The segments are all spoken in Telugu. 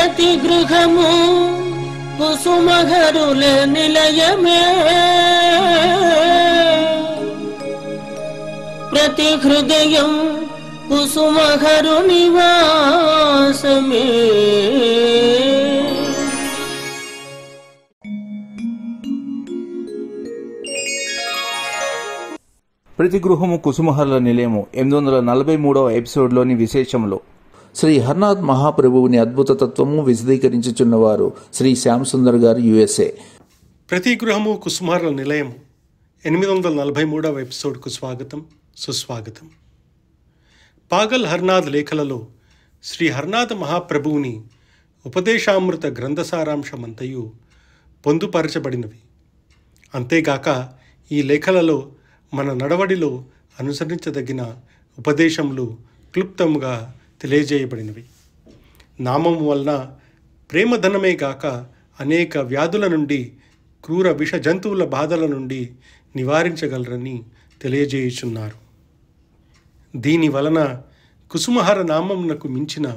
ప్రతి గృహము కుసుమహరుల నిలయమే, ప్రతి హృదయం కుసుమహరు నివాసమే. ప్రతి గృహము కుసుమహరుల నిలయము 843వ ఎపిసోడ్లోని విశేషములు. శ్రీ హర్నాథ్ మహాప్రభువుని అద్భుత తత్వము విశదీకరించుచున్నవారు శ్రీ శ్యామ్ సుందర్ గారు, USA. ప్రతి గృహము కుసుమహరుల నిలయము 843వ ఎపిసోడ్కు స్వాగతం, సుస్వాగతం. పాగల్ హర్నాథ్ లేఖలలో శ్రీ హర్నాథ్ మహాప్రభువుని ఉపదేశామృత గ్రంథసారాంశమంతయు పొందుపరచబడినవి. అంతేగాక ఈ లేఖలలో మన నడవడిలో అనుసరించదగిన ఉపదేశములు క్లుప్తముగా తెలియజేయబడినవి. నామము వలన ప్రేమధనమే గాక అనేక వ్యాధుల నుండి, క్రూర విష జంతువుల బాధల నుండి నివారించగలరని తెలియజేయుచున్నారు. దీని వలన కుసుమహర నామమునకు మించిన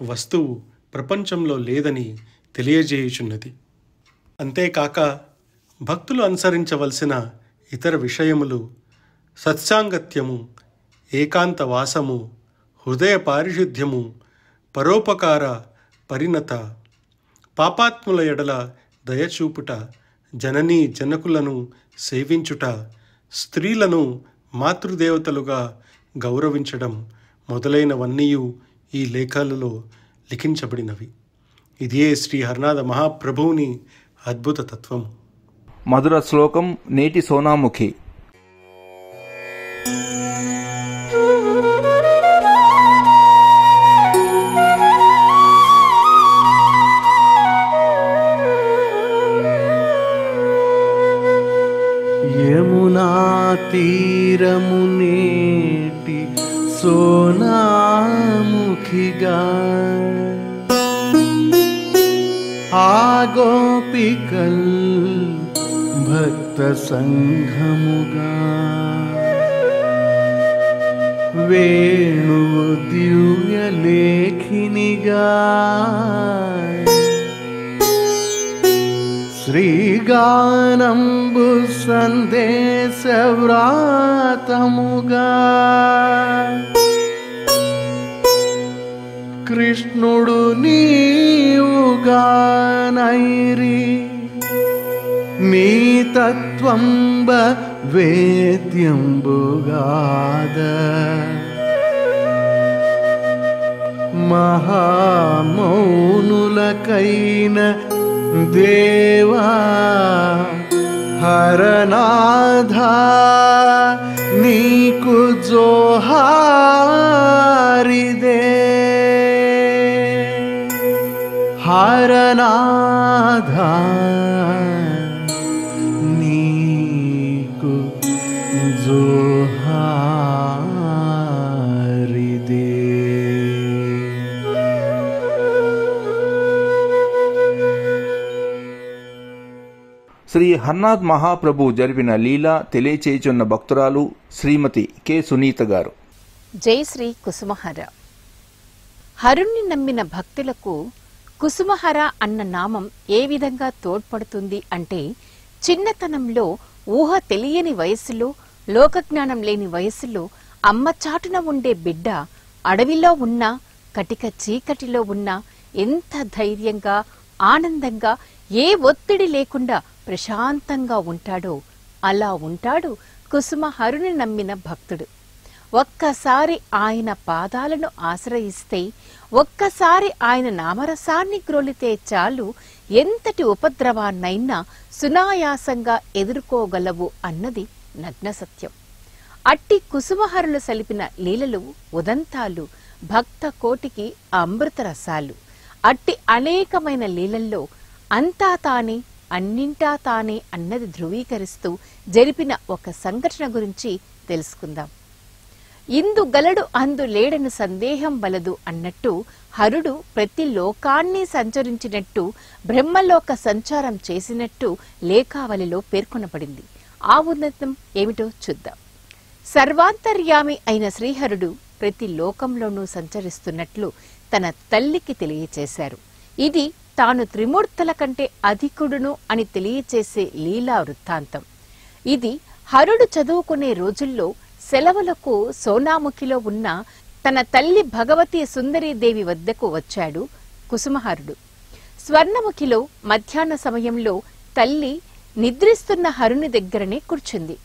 వస్తువు ప్రపంచంలో లేదని తెలియజేయుచున్నది. అంతేకాక భక్తులు అనుసరించవలసిన ఇతర విషయములు సత్సాంగత్యము, ఏకాంత వాసము, హృదయ పారిశుద్ధ్యము, పరోపకార పరిణత, పాపాత్ముల ఎడల దయచూపుట, జననీ జనకులను సేవించుట, స్త్రీలను మాతృదేవతలుగా గౌరవించడం మొదలైనవన్నీ ఈ లేఖలలో లిఖించబడినవి. ఇదే శ్రీ హర్నాథ మహాప్రభువుని అద్భుత తత్వము. మధుర శ్లోకం నేటి సోనాముఖి. యమునా తీరము నేటి సోనాముఖిగా ఆ గోపికల్ భక్త సంఘముగా వేణువు దివ్య లేఖినిగా శ్రీగానంబు సందేశ వ్రాతముగా కృష్ణుడు నీవుగా నైరి నీ తత్వంబ వేద్యంబుగాద మహామౌనులకైన దేవా హరనాథ నీకు జోహారిదే. హరనాథ నీకు జోహారిదే. శ్రీ హర్నాథ్ మహాప్రభు జరిపిన లీల తెలియచేయుచున్న భక్తురాలు శ్రీమతి కె సునీత గారు. జై శ్రీ కుసుమహర. హరుణ్ణి నమ్మిన భక్తులకు కుసుమహర అన్న నామం ఏ విధంగా తోడ్పడుతుంది అంటే, చిన్నతనంలో ఊహ తెలియని వయస్సులో, లోకజ్ఞానం లేని వయస్సులో అమ్మ చాటున ఉండే బిడ్డ అడవిలో ఉన్నా, కటిక చీకటిలో ఉన్నా ఎంత ధైర్యంగా, ఆనందంగా, ఏ ఒత్తిడి లేకుండా ప్రశాంతంగా ఉంటాడో అలా ఉంటాడు కుసుమహరుని నమ్మిన భక్తుడు. ఒక్కసారి ఆయన పాదాలను ఆశ్రయిస్తే, ఒక్కసారి ఆయన నామరసాన్ని గ్రోలితే చాలు ఎంతటి ఉపద్రవాన్నైనా సునాయాసంగా ఎదుర్కోగలవు అన్నది నగ్న సత్యం. అట్టి కుసుమహరులు సలిపిన లీలలు, ఉదంతాలు భక్త కోటికి అమృత రసాలు. అట్టి అనేకమైన లీలల్లో అంతా తానే, అన్నింటా తానే అన్నది ధృవీకరిస్తూ జరిపిన ఒక సంఘటన గురించి తెలుసుకుందాం. ఇందు గలడు అందు లేడని సందేహం వలదు అన్నట్టు హరుడు ప్రతి లోకాన్ని సంచరించినట్టు, బ్రహ్మలోక సంచారం చేసినట్టు లేఖావళిలో పేర్కొనబడింది. ఆ ఉన్నతం ఏమిటో చూద్దాం. సర్వాంతర్యామి అయిన శ్రీహరుడు ప్రతి లోకంలోనూ సంచరిస్తున్నట్లు తన తల్లికి తెలియచేశారు. ఇది తాను త్రిమూర్తుల కంటే అధికుడును అని తెలియచేసే లీలా వృత్తాంతం. ఇది హరుడు చదువుకునే రోజుల్లో సెలవులకు సోనాముఖిలో ఉన్న తన తల్లి భగవతి సుందరీదేవి వద్దకు వచ్చాడు కుసుమహరుడు. స్వర్ణముఖిలో మధ్యాహ్న సమయంలో తల్లి నిద్రిస్తున్న హరుని దగ్గరనే కూర్చుంది.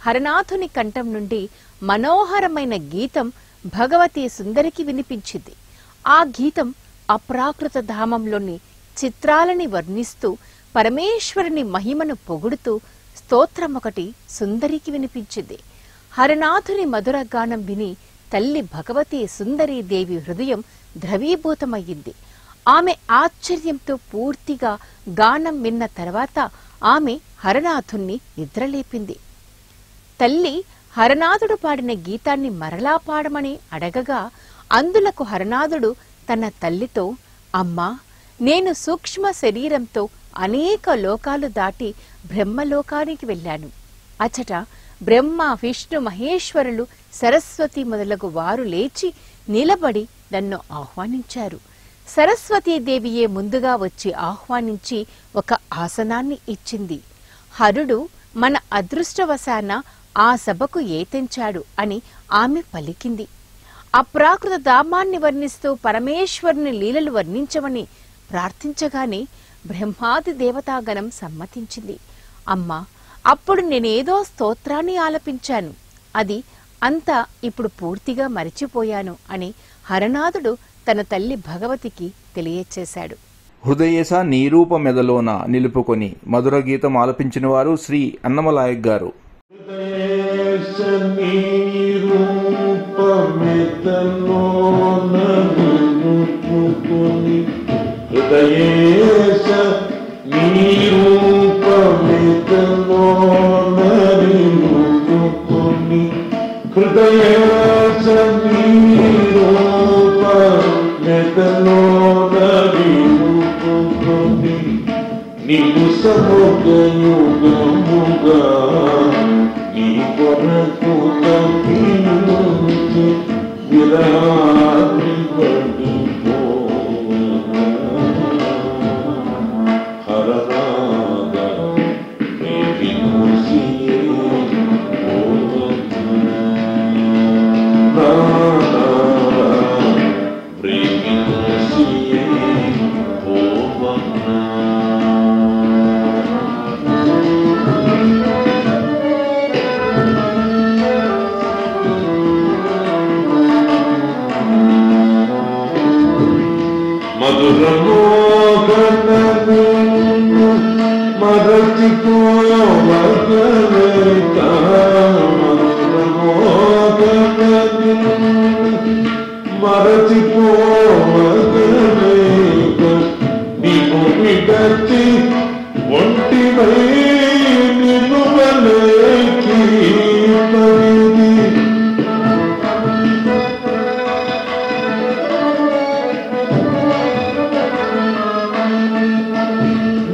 హరనాథుని కంఠం నుండి మనోహరమైన గీతం భగవతి సుందరికి వినిపించింది. ఆ గీతం అప్రాకృత ధామంలోని చిత్రాలని వర్ణిస్తూ పరమేశ్వరుని మహిమను పొగుడుతూ స్తోత్రమొకటి సుందరికి వినిపించింది. హరనాథుని మధుర గానం విని తల్లి భగవతి సుందరీదేవి హృదయం ద్రవీభూతమయ్యింది. ఆమె ఆశ్చర్యంతో పూర్తిగా గానం విన్న తర్వాత ఆమె హరనాథుణ్ణి నిద్రలేపింది. తల్లి హరనాథుడు పాడిన గీతాన్ని మరలా పాడమని అడగగా అందులకు హరనాథుడు తన తల్లితో, అమ్మా, నేను సూక్ష్మ శరీరంతో అనేక లోకాలు దాటి బ్రహ్మలోకానికి వెళ్ళాను. అచట బ్రహ్మ, విష్ణు, మహేశ్వరులు, సరస్వతి మొదలగు వారు లేచి నిలబడి నన్ను ఆహ్వానించారు. సరస్వతీదేవియే ముందుగా వచ్చి ఆహ్వానించి ఒక ఆసనాన్ని ఇచ్చింది. హరుడు మన అదృష్టవశాన ఆ సభకు ఏతెంచాడు అని ఆమె పలికింది. అప్రాకృత ధామాన్ని వర్ణిస్తూ పరమేశ్వరుని లీలలు వర్ణించమని ప్రార్థించగానే బ్రహ్మాది దేవతాగణం సమ్మతించింది. అమ్మా, అప్పుడు నేనేదో స్తోత్రాన్ని ఆలపించాను, అది అంతా ఇప్పుడు పూర్తిగా మరిచిపోయాను అని హరనాథుడు తన తల్లి భగవతికి తెలియచేశాడు. హృదయేశ నీరూపమెదలోన నిలుపుకొని మధుర గీతం ఆలపించిన వారు శ్రీ అన్నమలాయక్ గారు. నీవు సమోగయుగముగా నీ కొరకు తప్పించి విరాగి పడిపోవనా హరనాథ ప్రేమి మూసియే ప్రేమి మూసియే మధురమోగనను మరచిపోవగలేక మధురమోగనను మరచిపోవగలేక నీవు విడచి ఒంటివై నిలువలేకి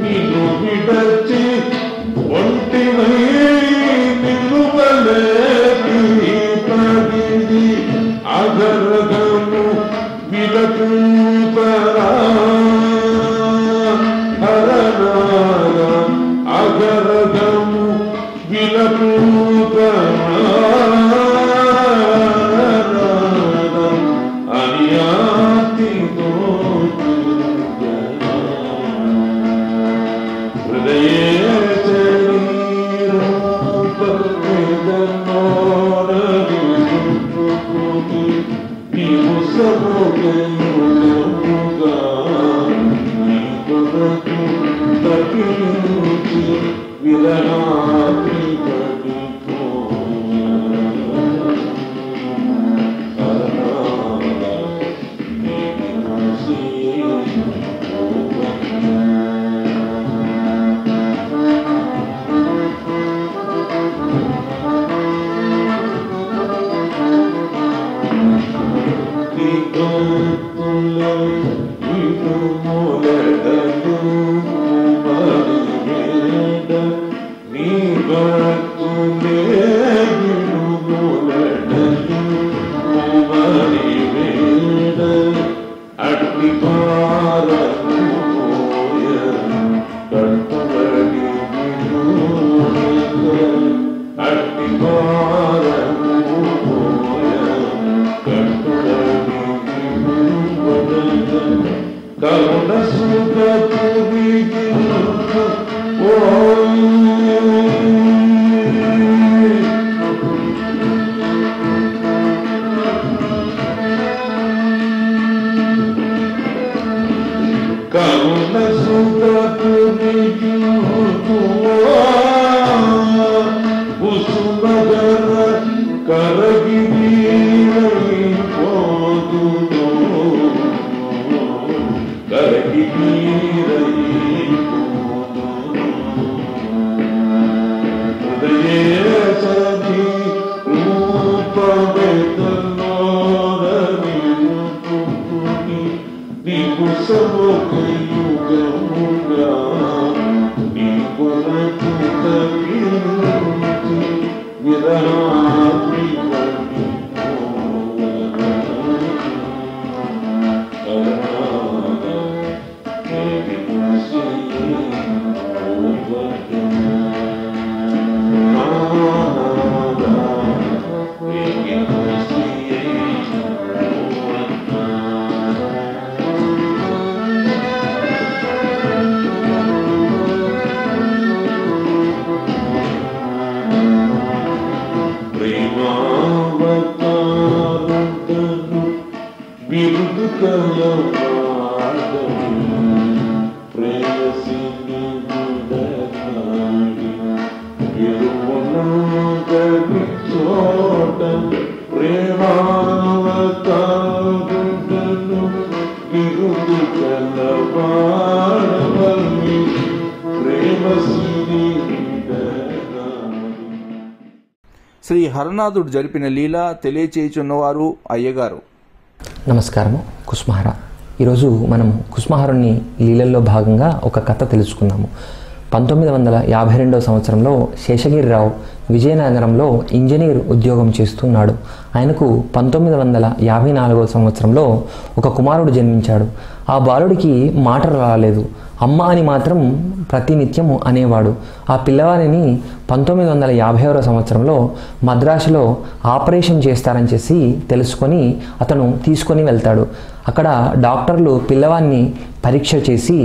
నిన్ను విడచి ఒంటివై నిన్ను శ్రీ హరనాథుడు జరిపిన లీల తెలియచేయుచున్నవారు అయ్యగారు. నమస్కారము. కుసుమహర. ఈరోజు మనం కుసుమహరుని లీలల్లో భాగంగా ఒక కథ తెలుసుకుందాము. 1952 సంవత్సరంలో శేషగిరిరావు విజయనగరంలో ఇంజనీర్ ఉద్యోగం చేస్తున్నాడు. ఆయనకు 1954 సంవత్సరంలో ఒక కుమారుడు జన్మించాడు. ఆ బాలుడికి మాట రాలేదు. అమ్మ అని మాత్రం ప్రతినిత్యము అనేవాడు. ఆ పిల్లవాడిని 1950 సంవత్సరంలో మద్రాసులో ఆపరేషన్ చేస్తారని చేసి తెలుసుకొని అతను తీసుకొని వెళ్తాడు. అక్కడ డాక్టర్లు పిల్లవాడిని పరీక్ష చేసి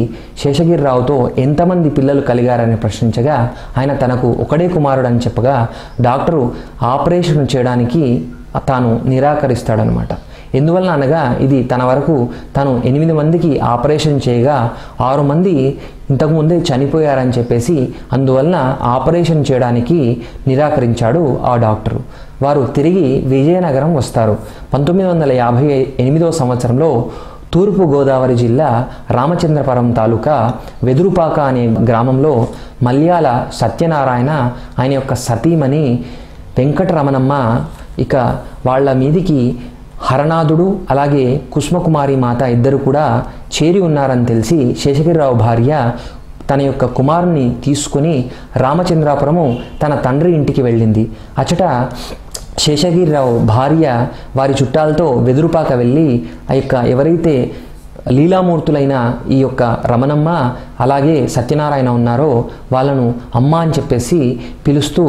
శేషగిరిరావుతో ఎంతమంది పిల్లలు కలిగారని ప్రశ్నించగా ఆయన తనకు ఒకడే కుమారుడు అని చెప్పగా డాక్టరు ఆపరేషన్ చేయడానికి తాను నిరాకరిస్తాడనమాట. ఎందువలన అనగా ఇది తన వరకు తను 8 మందికి ఆపరేషన్ చేయగా 6 మంది ఇంతకుముందే చనిపోయారని చెప్పేసి అందువలన ఆపరేషన్ చేయడానికి నిరాకరించాడు ఆ డాక్టరు. వారు తిరిగి విజయనగరం వస్తారు. 1958 సంవత్సరంలో తూర్పు గోదావరి జిల్లా రామచంద్రపురం తాలూకా వెదురుపాక అనే గ్రామంలో మల్యాల సత్యనారాయణ ఆయన యొక్క సతీమణి వెంకటరమణమ్మ ఇక వాళ్ళ మీదికి హరనాథుడు అలాగే కుసుమకుమారి మాత ఇద్దరు కూడా చేరి ఉన్నారని తెలిసి శేషగిరిరావు భార్య తన యొక్క కుమారుని తీసుకుని రామచంద్రాపురము తన తండ్రి ఇంటికి వెళ్ళింది. అచట శేషగిరిరావు భార్య వారి చుట్టాలతో వెదురుపాక వెళ్ళి ఆ యొక్క ఎవరైతే లీలామూర్తులైన ఈ యొక్క రమణమ్మ అలాగే సత్యనారాయణ ఉన్నారో వాళ్ళను అమ్మ అని చెప్పేసి పిలుస్తూ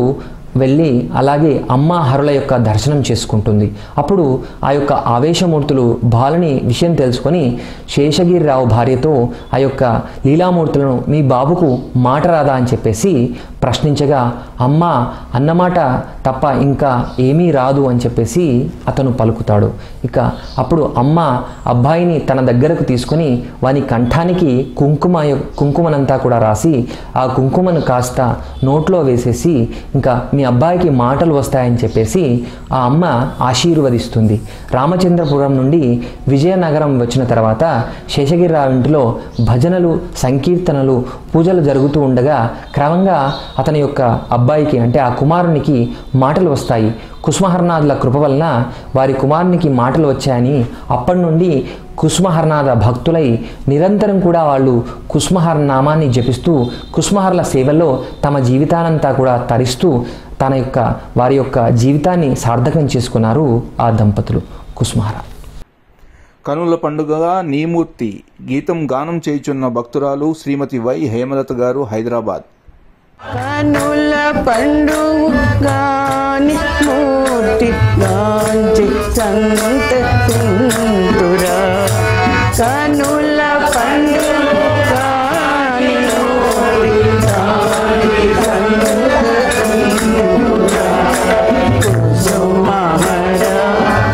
వెళ్ళి అలాగే అమ్మ హరుల యొక్క దర్శనం చేసుకుంటుంది. అప్పుడు ఆ యొక్క ఆవేశమూర్తులు బాలుని విషయం తెలుసుకొని శేషగిరిరావు భార్యతో ఆ యొక్క లీలామూర్తులను మీ బాబుకు మాట రాదా అని చెప్పేసి ప్రశ్నించగా అమ్మ అన్నమాట తప్ప ఇంకా ఏమీ రాదు అని చెప్పేసి అతను పలుకుతాడు. ఇక అప్పుడు అమ్మ అబ్బాయిని తన దగ్గరకు తీసుకొని వాని కంఠానికి కుంకుమనంతా కూడా రాసి ఆ కుంకుమను కాస్త నోట్లో వేసేసి ఇంకా మీ అబ్బాయికి మాటలు వస్తాయని చెప్పేసి ఆ అమ్మ ఆశీర్వదిస్తుంది. రామచంద్రపురం నుండి విజయనగరం వచ్చిన తర్వాత శేషగిరిరావు ఇంటిలో భజనలు సంకీర్తనలు పూజలు జరుగుతూ ఉండగా క్రమంగా అతని యొక్క అబ్బాయికి అంటే ఆ కుమారునికి మాటలు వస్తాయి. కుసుమహరనాథుల కృప వలన వారి కుమారునికి మాటలు వచ్చాయని అప్పటి నుండి కుసుమహరనాథ భక్తులై నిరంతరం కూడా వాళ్ళు కుసుమహర నామాన్ని జపిస్తూ కుసుమహరల సేవలో తమ జీవితానంతా కూడా తరిస్తూ వారి యొక్క జీవితాన్ని సార్థకం చేసుకున్నారు ఆ దంపతులు కుసుమహర. కనుల పండుగగా నీమూర్తి గీతం గానం చేయుచున్న భక్తురాలు శ్రీమతి వై హేమలత గారు, హైదరాబాద్. కనుల పండుగాని మూర్తి గాంచి సంతసింతురా కనుల పండుగాని మూర్తి గాంచి సంతసింతురా కుసుమహర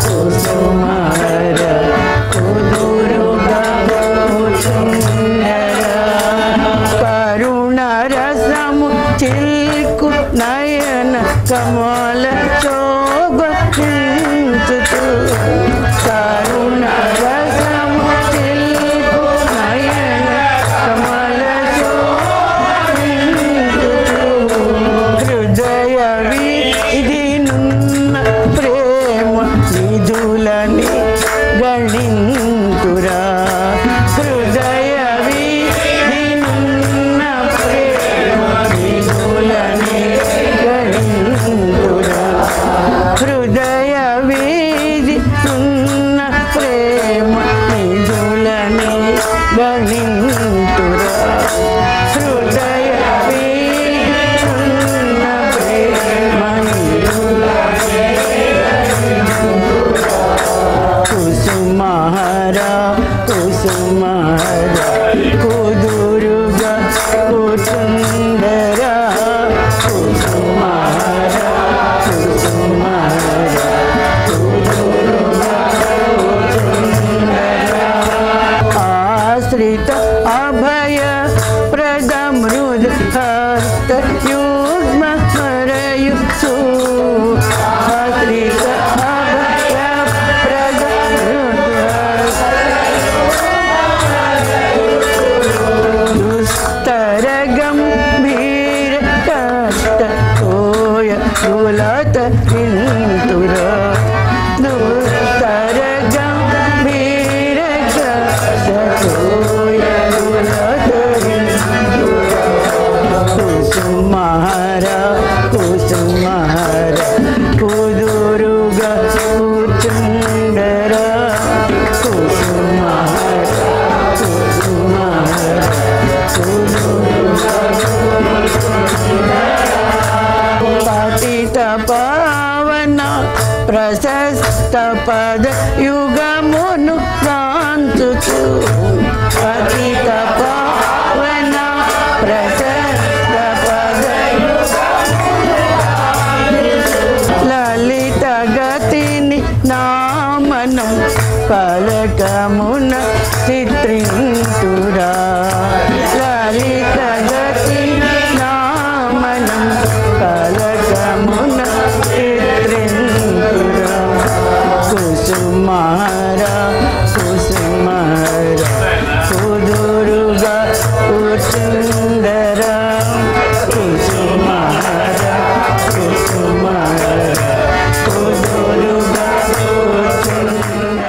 కుసుమహర కుదురుగా కుసుందర కరుణ రసము చిల్కు నయన కమల శోభించుతూ కరుణ రసము చిల్కు నయన కమల శోభించుతూ హృదయ వీధి నున్న ప్రేమ నిధులని గణింతురా హృదయ వీధి నున్న ప్రేమ నిధులని గణింతురా హృదయ వీధి నున్న ప్రేమ నిధులని గణింతురా హృదయ వీధి నున్న ప్రేమ నిధులని కుసుమహర కుసుమహర కుదురుగా కుసుందర కుసుమహర కుసుమహర కుదురుగా కుసుందర ఆశ్రిత అభయ ప్రద మృద హస్త యుగ్మ హరయుసు ఆశ్రిత అభయ ప్రద మృద దుస్తర గంభీర కష్ట కోయ గులత హింతుర దుస్తర గంభీర కష్ట కోయ గులత హింతుర కుసుమహర కుసుమహర కుదురుగా కూర్చుండర కుసుమహర కుసుమహర కుదురుగా పతిత పావన ప్రశస్త పద యుగమును కాంతుతూ పతిత పావన ప్రశస్త పద లలిత గతిని నామనం పలకమున చిత్రింతురా లలిత గతిని నామనం పలకమున చిత్రింతురా కుసుమహర కుసుమహర కుదురుగా కుసుందర కుసుమహర కుసుమహర కుదురుగా కుసుందర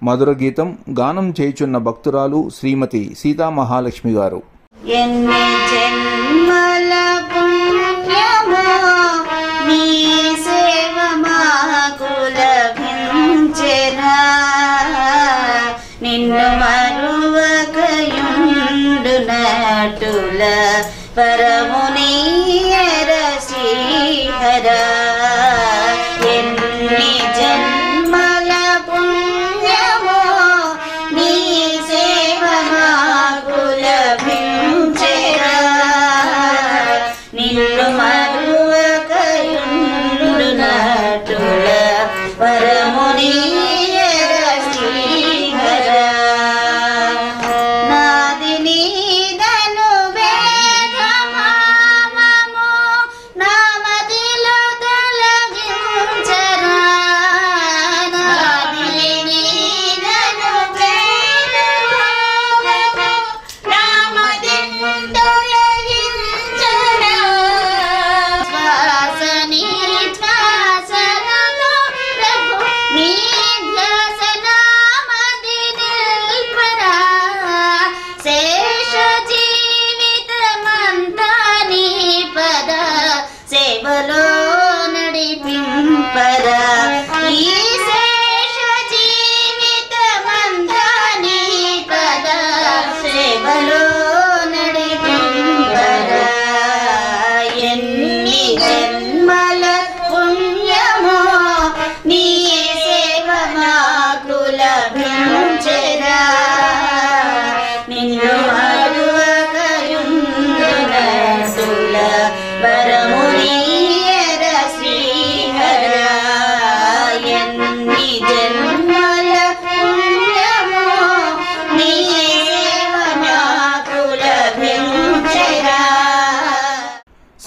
మధుర గీతం గానం చేయుచున్న భక్తురాలు శ్రీమతి సీతామహాలక్ష్మి గారు. ఎన్ని జన్మల పుణ్యమో నీ సేవ మాకు లభించెరా నిన్ను మరువకయుండునటుల పరమునీయర శ్రీహరా ఎన్ని జన్మల పుణ్యమో నీ సేవ మాకు లభించెరా నిన్ను మరువకయుండునటుల పరమునీయర శ్రీహరా నాది నీదను వేదమా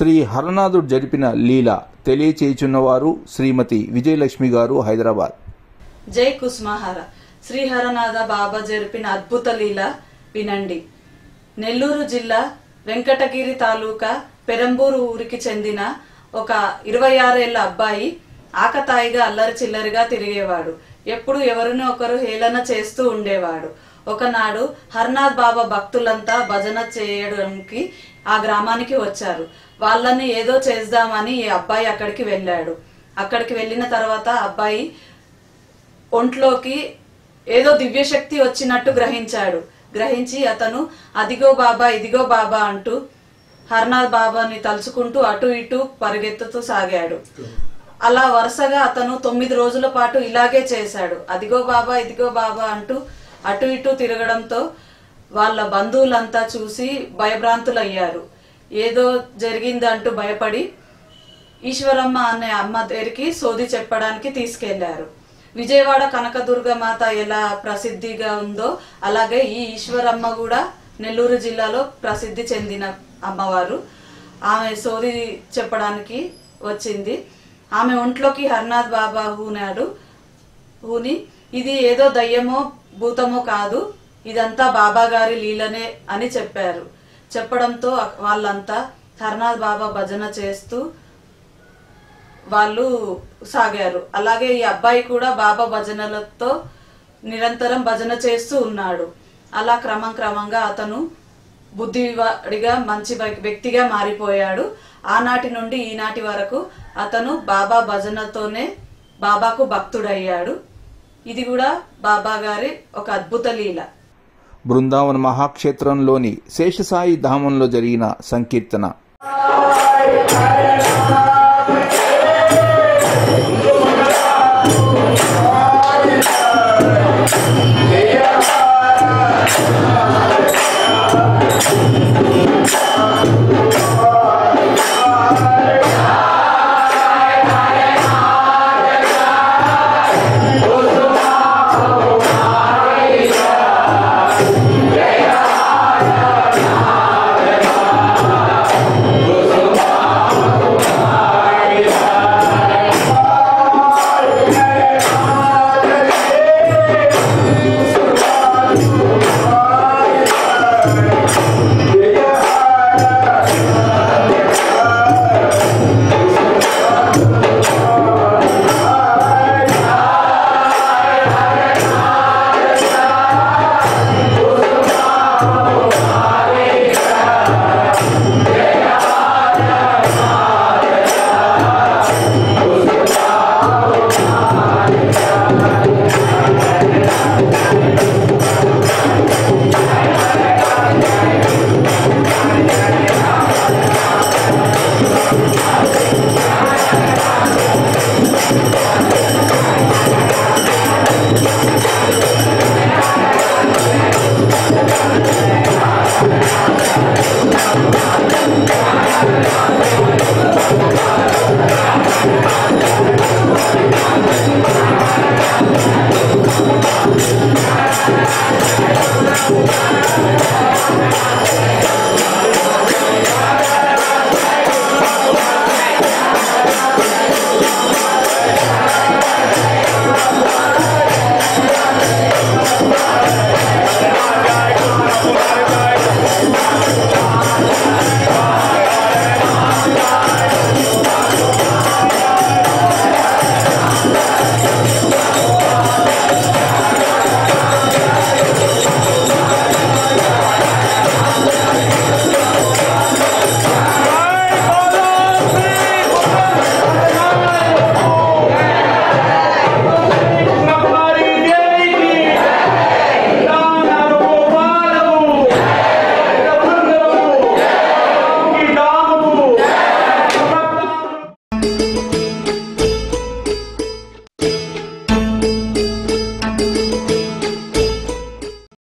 శ్రీ హరనాథుడు జరిపిన లీల తెలియచేయుచున్నవారు శ్రీమతి విజయలక్ష్మి గారు, హైదరాబాద్. జై కుస్మహార. శ్రీహరనాథ బాబా జరిపిన అద్భుత లీల వినండి. నెల్లూరు జిల్లా వెంకటగిరి తాలూకా పెరంబూరు ఊరికి చెందిన ఒక 26 ఏళ్ల అబ్బాయి ఆకతాయిగా అల్లరి చిల్లరిగా తిరిగేవాడు. ఎప్పుడు ఎవరిని ఒకరు హేళన చేస్తూ ఉండేవాడు. ఒకనాడు హర్నాథ్ బాబా భక్తులంతా భజన చేయడానికి ఆ గ్రామానికి వచ్చారు. వాళ్ళని ఏదో చేద్దామని ఈ అబ్బాయి అక్కడికి వెళ్ళాడు. అక్కడికి వెళ్ళిన తర్వాత అబ్బాయి ఒంట్లోకి ఏదో దివ్యశక్తి వచ్చినట్టు గ్రహించి అతను అదిగో బాబా ఇదిగో బాబా అంటూ హర్నాథ్ బాబాని తలుచుకుంటూ అటు ఇటు పరిగెత్తుతూ సాగాడు. అలా వరుసగా అతను 9 రోజుల పాటు ఇలాగే చేశాడు. అదిగో బాబా ఇదిగో బాబా అంటూ అటు ఇటు తిరగడంతో వాళ్ళ బంధువులంతా చూసి భయభ్రాంతులయ్యారు. ఏదో జరిగిందంటూ భయపడి ఈశ్వరమ్మ అనే అమ్మ దగ్గరికి సోది చెప్పడానికి తీసుకెళ్లారు. విజయవాడ కనకదుర్గమాత ఎలా ప్రసిద్ధిగా ఉందో అలాగే ఈ ఈశ్వరమ్మ కూడా నెల్లూరు జిల్లాలో ప్రసిద్ధి చెందిన అమ్మవారు. ఆమె సోది చెప్పడానికి వచ్చింది. ఆమె ఒంట్లోకి హర్నాథ్ బాబా హూని ఇది ఏదో దయ్యమో భూతమో కాదు, ఇదంతా బాబా గారి లీలనే అని చెప్పారు. చెప్పడంతో వాళ్ళంతా హర్నాథ్ బాబా భజన చేస్తూ వాళ్ళు సాగారు. అలాగే ఈ అబ్బాయి కూడా బాబా భజనలతో నిరంతరం భజన చేస్తూ ఉన్నాడు. అలా క్రమంగా అతను బుద్ధివాడిగా మంచి వ్యక్తిగా మారిపోయాడు. ఆనాటి నుండి ఈనాటి వరకు అతను బాబా భజనతోనే బాబాకు భక్తుడయ్యాడు. ఇది కూడా బాబా గారి ఒక అద్భుత లీల. బృందావన మహాక్షేత్రంలోని శేషసాయి ధామంలో జరిగిన సంకీర్తన.